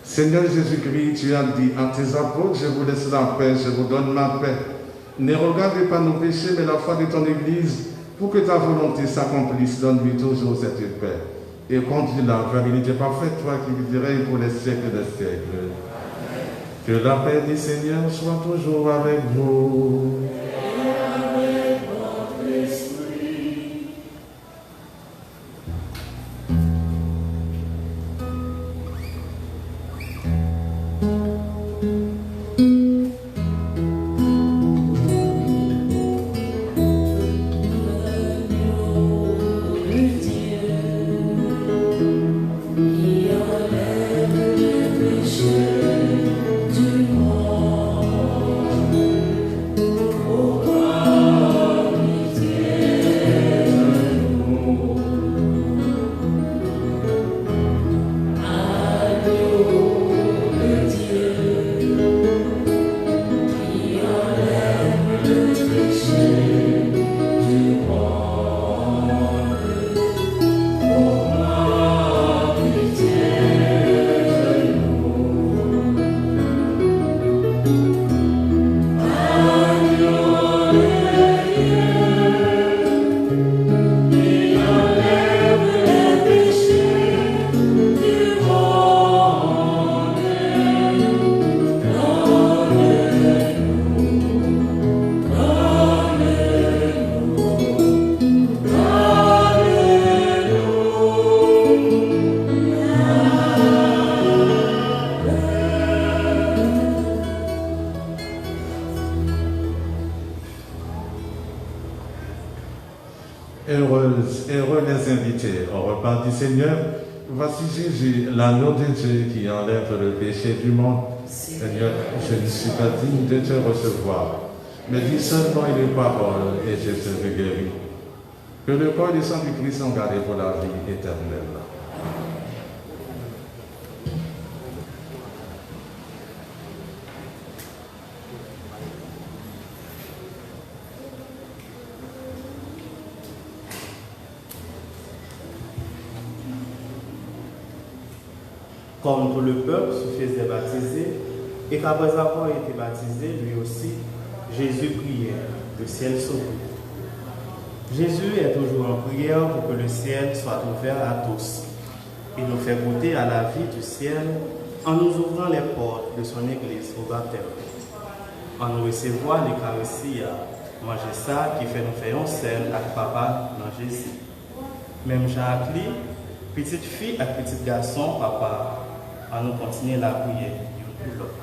Seigneur Jésus-Christ, tu as dit à tes apôtres, je vous laisse la paix, je vous donne ma paix. Ne regarde pas nos péchés, mais la foi de ton Église, pour que ta volonté s'accomplisse. Donne-lui toujours cette paix. Et conduis-la vers l'unité parfaite, toi qui règnes pour les siècles des siècles. Que la paix du Seigneur soit toujours avec vous. Heureux les invités au repas du Seigneur. Voici Jésus, l'agneau de Dieu qui enlève le péché du monde. Seigneur, je ne suis pas digne de te recevoir, mais dis seulement une parole et je serai guéri. Que le corps et le sang du Christ sont gardés pour la vie éternelle. Comme tout le peuple se faisait baptiser, et qu'après avoir été baptisé, lui aussi, Jésus priait, le ciel s'ouvrit. Jésus est toujours en prière pour que le ciel soit ouvert à tous. Il nous fait goûter à la vie du ciel en nous ouvrant les portes de son Église au baptême. En nous recevoir l'Eucharistie, manger ça qui fait nous faire un sel avec papa dans Jésus. Même Jacques, petite fille et petit garçon, papa, à nous continuer la prière pour l'autre.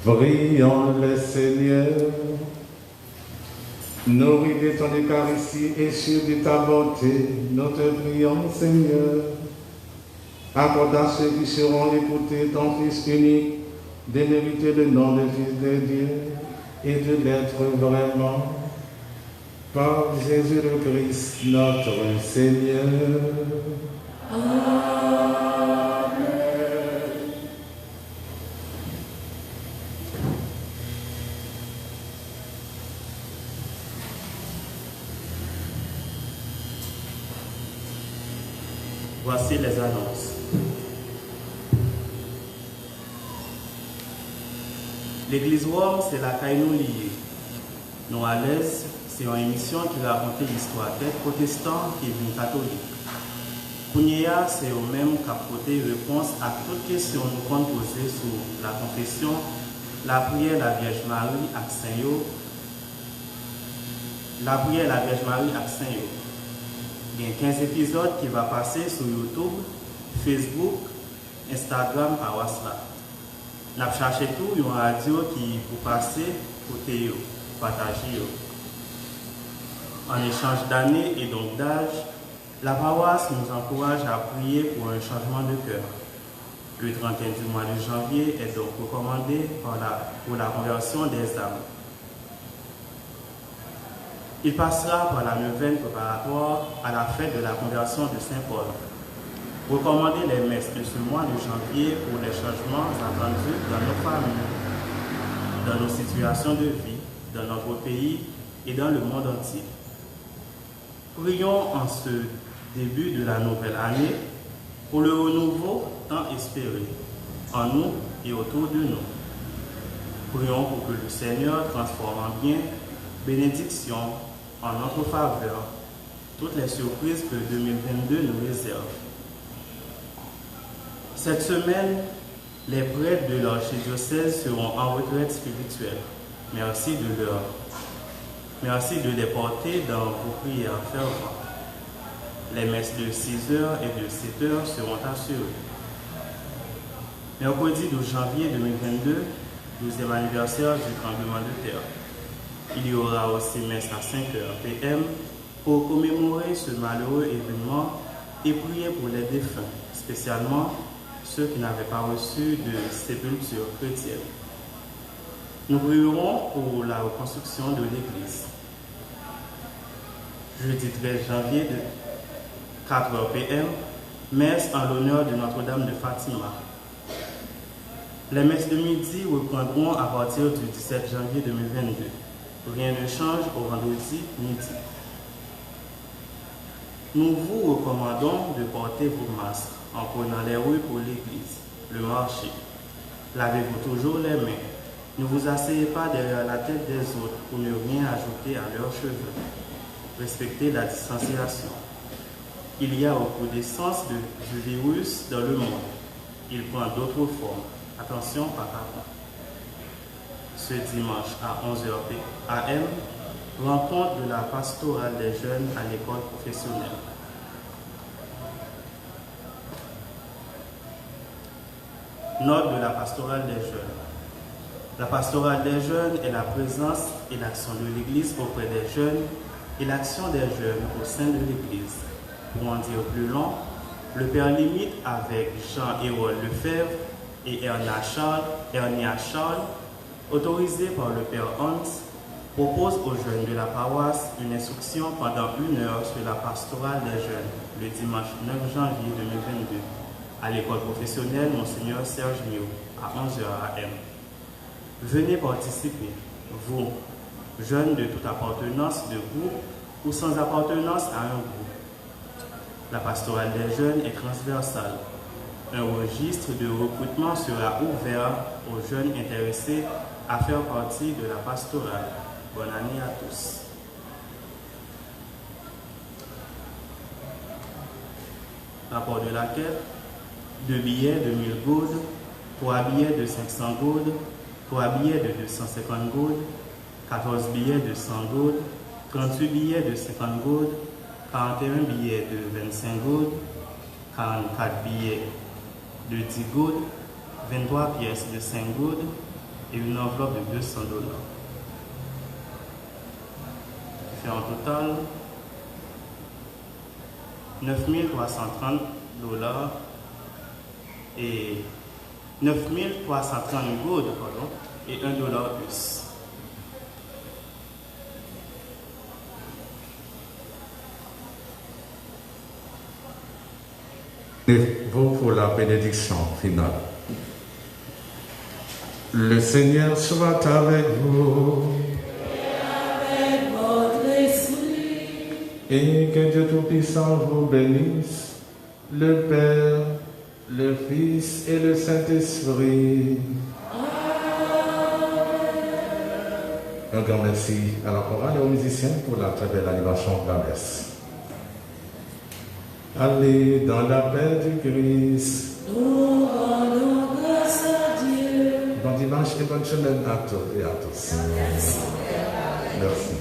Prions le Seigneur. Nourris de ton Eucharistie et sûr de ta bonté, nous te prions, Seigneur. Accorde à ceux qui seront écoutés ton Fils unique de mériter le nom de Fils de Dieu et de l'être vraiment. Par Jésus le Christ, notre Seigneur. Amen. Voici les annonces. L'Église Rome, c'est la caille nous liée. Nous à l'aise, c'est une émission qui raconte l'histoire des protestants qui est catholique. Kounia, c'est au même qui apporter réponse à toutes questions nous comptons poser sur la confession, la prière la Vierge Marie à Saint-Yo, la prière la Vierge Marie à Saint-Yo. Il y a 15 épisodes qui vont passer sur YouTube, Facebook, Instagram et WhatsApp. Nous avons cherché tout, une radio qui vous passer, côté, partager. En échange d'années et donc d'âge, la paroisse nous encourage à prier pour un changement de cœur. Le 31 du mois de janvier est donc recommandé pour la conversion des âmes. Il passera par la neuvaine préparatoire à la fête de la conversion de Saint-Paul. Recommandez les messes de ce mois de janvier pour les changements attendus dans nos familles, dans nos situations de vie, dans notre pays et dans le monde entier. Prions en ce début de la nouvelle année pour le renouveau tant espéré en nous et autour de nous. Prions pour que le Seigneur transforme en bien, bénédiction, en notre faveur, toutes les surprises que 2022 nous réserve. Cette semaine, les prêtres de l'archidiocèse seront en retraite spirituelle. Merci de les porter dans vos prières ferventes. Les messes de 6h et de 7h seront assurées. Mercredi 12 janvier 2022, 12e anniversaire du tremblement de terre. Il y aura aussi messe à 5h PM pour commémorer ce malheureux événement et prier pour les défunts, spécialement ceux qui n'avaient pas reçu de sépulture chrétienne. Nous prierons pour la reconstruction de l'Église. Jeudi 13 janvier de 4h PM, messe en l'honneur de Notre-Dame de Fatima. Les messes de midi reprendront à partir du 17 janvier 2022. Rien ne change au vendredi midi. Nous vous recommandons de porter vos masques en prenant les rues pour l'église, le marché. Lavez-vous toujours les mains. Ne vous asseyez pas derrière la tête des autres pour ne rien ajouter à leurs cheveux. Respectez la distanciation. Il y a recrudescence du virus dans le monde. Il prend d'autres formes. Attention, par contre. Ce dimanche à 11h AM, rencontre de la pastorale des jeunes à l'école professionnelle. Note de la pastorale des jeunes. La pastorale des jeunes est la présence et l'action de l'Église auprès des jeunes et l'action des jeunes au sein de l'Église. Pour en dire plus long, le Père Limite avec Jean-Hérol Lefebvre et Ernia Charles, autorisé par le Père Hans, propose aux jeunes de la paroisse une instruction pendant 1 heure sur la pastorale des jeunes, le dimanche 9 janvier 2022, à l'école professionnelle Monseigneur Serge Mio, à 11h AM. Venez participer, vous, jeunes de toute appartenance de groupe ou sans appartenance à un groupe. La pastorale des jeunes est transversale. Un registre de recrutement sera ouvert aux jeunes intéressés à faire partie de la pastorale. Bonne année à tous. Rapport de la quête, 2 billets de 1000 goudes, 3 billets de 500 goudes, 3 billets de 250 goudes, 14 billets de 100 goudes, 38 billets de 50 goudes, 41 billets de 25 goudes, 44 billets de 10 goudes, 23 pièces de 5 goudes, et une enveloppe de $200. Qui fait en total $9 330 et 9 330 gold, pardon, et $1 US. Lève-vous pour la bénédiction finale. Le Seigneur soit avec vous. Avec votre esprit. Et que Dieu Tout-Puissant vous bénisse, le Père, le Fils et le Saint-Esprit. Un grand merci à la chorale et aux musiciens pour la très belle animation de la messe. Allez dans la paix du Christ. Nous rendons grâce à Dieu. Bon dimanche et bonne semaine à toutes et à tous. Merci. Merci.